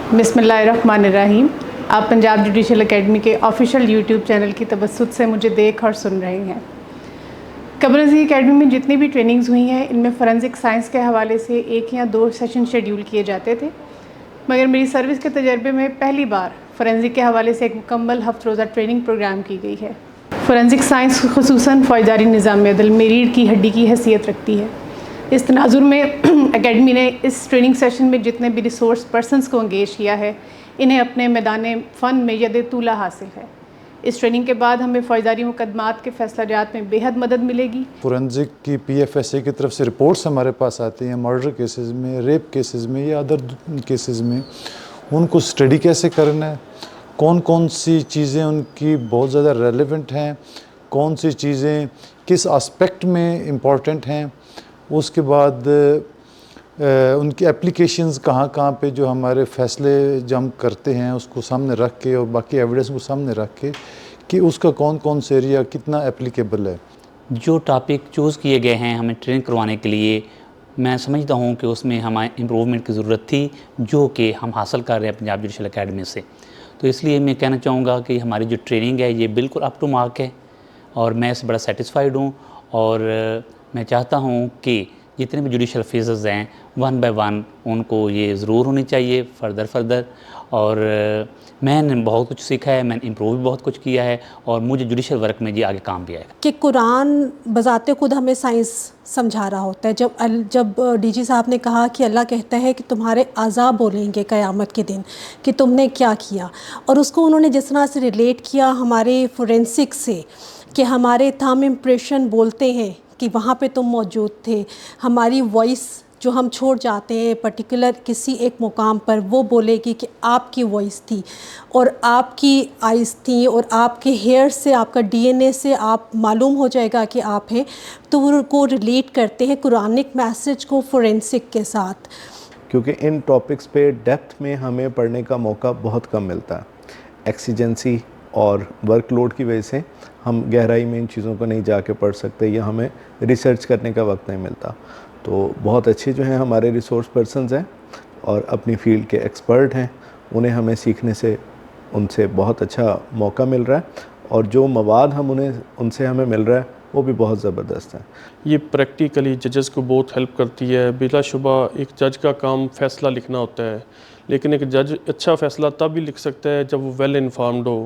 بسم اللہ الرحمن الرحیم. آپ پنجاب جوڈیشل اکیڈمی کے آفیشیل یوٹیوب چینل کی توسط سے مجھے دیکھ اور سن رہے ہیں. قبل ازیں اکیڈمی میں جتنی بھی ٹریننگز ہوئی ہیں ان میں فورینزک سائنس کے حوالے سے 1 یا 2 سیشن شیڈیول کیے جاتے تھے، مگر میری سروس کے تجربے میں پہلی بار فورینزک کے حوالے سے ایک مکمل ہفتہ روزہ ٹریننگ پروگرام کی گئی ہے. فورینزک سائنس خصوصاً فوجداری نظام عدل میں ریڑھ کی ہڈی کی حیثیت رکھتی ہے. اس تناظر میں اکیڈمی نے اس ٹریننگ سیشن میں جتنے بھی ریسورس پرسنز کو انگیج کیا ہے انہیں اپنے میدان فن میں ید طولہ حاصل ہے. اس ٹریننگ کے بعد ہمیں فوجداری مقدمات کے فیصلہ جات میں بے حد مدد ملے گی. فورینزک کی پی ایف ایس اے کی طرف سے رپورٹس ہمارے پاس آتی ہیں مرڈر کیسز میں، ریپ کیسز میں یا ادر کیسز میں. ان کو اسٹڈی کیسے کرنا ہے، کون کون سی چیزیں ان کی بہت زیادہ ریلیونٹ ہیں، کون سی چیزیں کس اسپیکٹ میں امپورٹنٹ ہیں، اس کے بعد ان کی اپلیکیشنز کہاں کہاں پہ جو ہمارے فیصلے جو ہم کرتے ہیں اس کو سامنے رکھ کے اور باقی ایویڈنس کو سامنے رکھ کے کہ اس کا کون کون سے ایریا کتنا اپلیکیبل ہے. جو ٹاپک چوز کیے گئے ہیں ہمیں ٹرین کروانے کے لیے، میں سمجھتا ہوں کہ اس میں ہمیں امپروومنٹ کی ضرورت تھی جو کہ ہم حاصل کر رہے ہیں پنجاب جوڈیشل اکیڈمی سے. تو اس لیے میں کہنا چاہوں گا کہ ہماری جو ٹریننگ ہے یہ بالکل اپ ٹو مارک ہے اور میں اس سے بڑا سیٹسفائیڈ ہوں. اور میں چاہتا ہوں کہ جتنے بھی جوڈیشل فیزز ہیں 1 بائی 1 ان کو یہ ضرور ہونی چاہیے فردر. اور میں نے بہت کچھ سیکھا ہے، میں نے امپروو بھی بہت کچھ کیا ہے اور مجھے جوڈیشل ورک میں آگے کام بھی آئے گا. کہ قرآن بذات خود ہمیں سائنس سمجھا رہا ہوتا ہے. جب ڈی جی صاحب نے کہا کہ اللہ کہتا ہے کہ تمہارے اعضاء بولیں گے قیامت کے دن کہ تم نے کیا کیا، اور اس کو انہوں نے جس طرح سے ریلیٹ کیا ہمارے فورینسک سے کہ ہمارے تھم امپریشن بولتے ہیں کہ وہاں پہ تم موجود تھے، ہماری وائس جو ہم چھوڑ جاتے ہیں پرٹیکولر کسی ایک مقام پر وہ بولے گی کہ آپ کی وائس تھی اور آپ کی آئیز تھیں اور آپ کے ہیئر سے، آپ کا ڈی این اے سے آپ معلوم ہو جائے گا کہ آپ ہیں. تو وہ کو ریلیٹ کرتے ہیں قرآنک میسج کو فورینسک کے ساتھ، کیونکہ ان ٹاپکس پہ ڈیپتھ میں ہمیں پڑھنے کا موقع بہت کم ملتا ہے. ایکسیجنسی اور ورک لوڈ کی وجہ سے ہم گہرائی میں ان چیزوں کو نہیں جا کے پڑھ سکتے یا ہمیں ریسرچ کرنے کا وقت نہیں ملتا. تو بہت اچھے جو ہیں ہمارے ریسورس پرسنز ہیں اور اپنی فیلڈ کے ایکسپرٹ ہیں، انہیں ہمیں سیکھنے سے ان سے بہت اچھا موقع مل رہا ہے اور جو مواد ان سے ہمیں مل رہا ہے وہ بھی بہت زبردست ہے. یہ پریکٹیکلی ججز کو بہت ہیلپ کرتی ہے. بلا شبہ ایک جج کا کام فیصلہ لکھنا ہوتا ہے، لیکن ایک جج اچھا فیصلہ تب بھی لکھ سکتا ہے جب وہ ویل انفارمڈ ہو.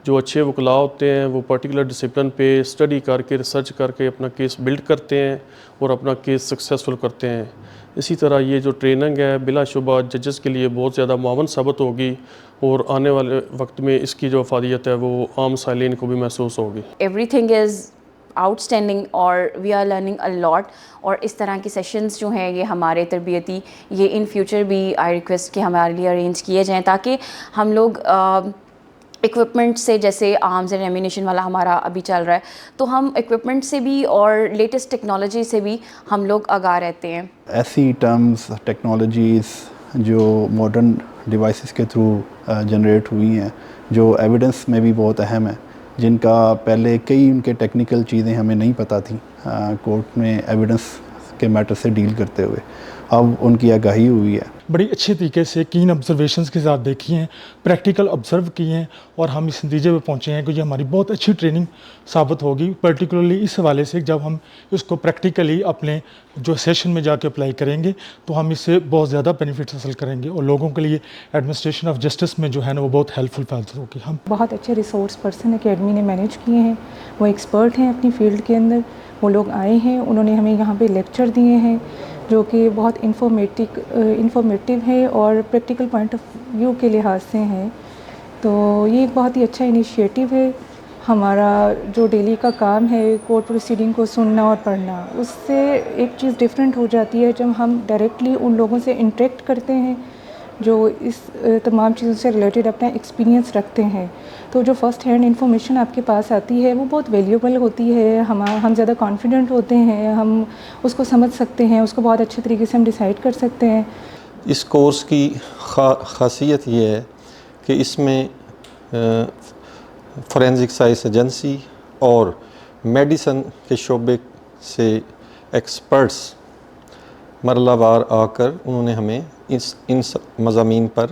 جو اچھے وکلاء ہوتے ہیں وہ پرٹیکولر ڈسپلن پہ اسٹڈی کر کے ریسرچ کر کے اپنا کیس بلڈ کرتے ہیں اور اپنا کیس سکسیسفل کرتے ہیں. اسی طرح یہ جو ٹریننگ ہے بلا شبہ ججز کے لیے بہت زیادہ معاون ثابت ہوگی اور آنے والے وقت میں اس کی جو افادیت ہے وہ عام سائلین کو بھی محسوس ہوگی. Everything is outstanding اور we are learning a lot. اور اس طرح کی سیشنز جو ہیں یہ ہمارے تربیتی یہ ان فیوچر بھی آئی ریکویسٹ کہ ہمارے لیے ارینج کیے جائیں تاکہ ہم لوگ اکوپمنٹ سے، جیسے آرمز اینڈ ایمونیشن والا ہمارا ابھی چل رہا ہے، تو ہم اکوپمنٹ سے بھی اور لیٹسٹ ٹیکنالوجی سے بھی ہم لوگ آگاہ رہتے ہیں. ایسی ٹرمز، ٹیکنالوجیز جو ماڈرن ڈیوائسز کے تھرو جنریٹ ہوئی ہیں جو ایویڈنس میں بھی بہت اہم ہے، جن کا پہلے کئی ان کے ٹیکنیکل چیزیں ہمیں نہیں پتہ تھیں کورٹ میں ایویڈنس کے میٹر سے ڈیل کرتے ہوئے، اب ان کی آگاہی ہوئی ہے. بڑی اچھے طریقے سے کین آبزرویشنز کے ساتھ دیکھی ہیں، پریکٹیکل آبزرو کی ہیں اور ہم اس نتیجے پہ پہنچے ہیں کہ یہ ہماری بہت اچھی ٹریننگ ثابت ہوگی، پرٹیکولرلی اس حوالے سے جب ہم اس کو پریکٹیکلی اپنے جو سیشن میں جا کے اپلائی کریں گے تو ہم اس سے بہت زیادہ بینیفٹس حاصل کریں گے اور لوگوں کے لیے ایڈمنسٹریشن آف جسٹس میں جو ہے نا وہ بہت ہیلپ فل ثابت ہوگی. ہم بہت اچھے ریسورس پرسن اکیڈمی نے مینیج کیے ہیں، وہ ایکسپرٹ ہیں اپنی فیلڈ کے اندر. وہ لوگ آئے ہیں، انہوں نے ہمیں یہاں پہ لیکچر دیے ہیں جو کہ بہت انفارمیٹیو ہے اور پریکٹیکل پوائنٹ آف ویو کے لحاظ سے ہیں. تو یہ ایک بہت ہی اچھا انیشیٹو ہے. ہمارا جو ڈیلی کا کام ہے کورٹ پروسیڈنگ کو سننا اور پڑھنا، اس سے ایک چیز ڈفرینٹ ہو جاتی ہے جب ہم ڈائریکٹلی ان لوگوں سے انٹریکٹ کرتے ہیں جو اس تمام چیزوں سے ریلیٹڈ اپنا ایکسپیرینس رکھتے ہیں. تو جو فرسٹ ہینڈ انفارمیشن آپ کے پاس آتی ہے وہ بہت ویلیوبل ہوتی ہے. ہم زیادہ کانفیڈنٹ ہوتے ہیں، ہم اس کو سمجھ سکتے ہیں، اس کو بہت اچھے طریقے سے ہم ڈیسائیڈ کر سکتے ہیں. اس کورس کی خاصیت یہ ہے کہ اس میں فورینزک سائنس ایجنسی اور میڈیسن کے شعبے سے ایکسپرٹس مرلہ وار آ کر انہوں نے ہمیں ان مضامین پر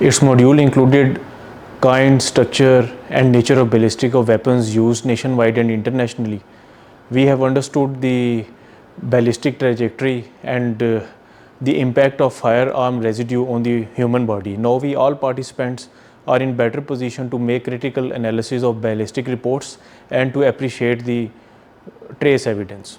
Its module included kind, structure and nature of ballistic of weapons used nationwide and internationally. We have understood the ballistic trajectory and the impact of firearm residue on the human body. Now we all participants are in better position to make critical analysis of ballistic reports and to appreciate the trace evidence.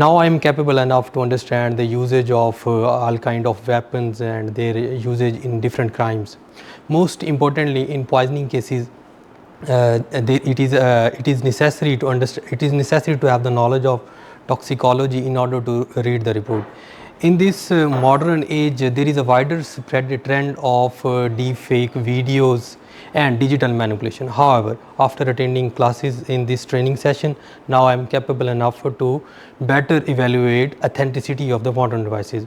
Now I am capable enough to understand the usage of all kind of weapons and their usage in different crimes. Most importantly, in poisoning cases, it is necessary to understand. It is necessary to have the knowledge of toxicology in order to read the report. In this modern age, there is a wider spread trend of deep fake videos and digital manipulation. However, after attending classes in this training session, now I am capable enough to better evaluate authenticity of the modern devices.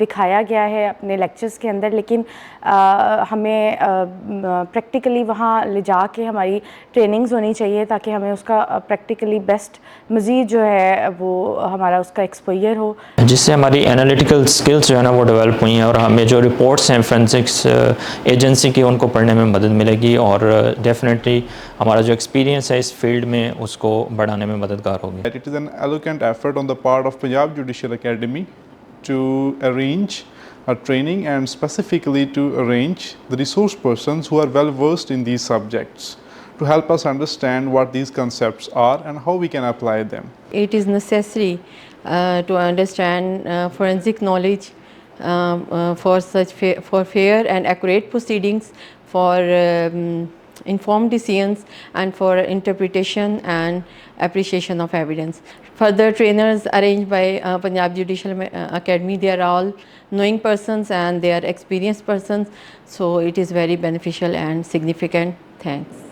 دکھایا گیا ہے اپنے lectures کے اندر، لیکن ہمیں practically وہاں لے جا کے ہماری ٹریننگز ہونی چاہیے تاکہ ہمیں اس کا پریکٹیکلی بیسٹ مزید جو ہے وہ ہمارا اس کا ایکسپوئر ہو، جس سے ہماری انالیٹیکل سکلز جو ہے نا وہ ڈیولپ ہوئی ہیں، اور ہمیں جو رپورٹس ہیں فورینسکس ایجنسی کی ان کو پڑھنے میں مدد ملے گی، اور ڈیفینیٹلی ہمارا جو ایکسپیرینس ہے اس فیلڈ میں اس کو بڑھانے میں مددگار ہوگی. It is an eloquent effort on the part of Punjab Judicial Academy to arrange a training and specifically to arrange the resource persons who are well versed in these subjects to help us understand what these concepts are and how we can apply them. It is necessary to understand forensic knowledge for fair and accurate proceedings, for informed decisions, and for interpretation and appreciation of evidence. Further trainers arranged by Punjab Judicial Academy, they are all knowing persons and they are experienced persons, so it is very beneficial and significant. Thanks.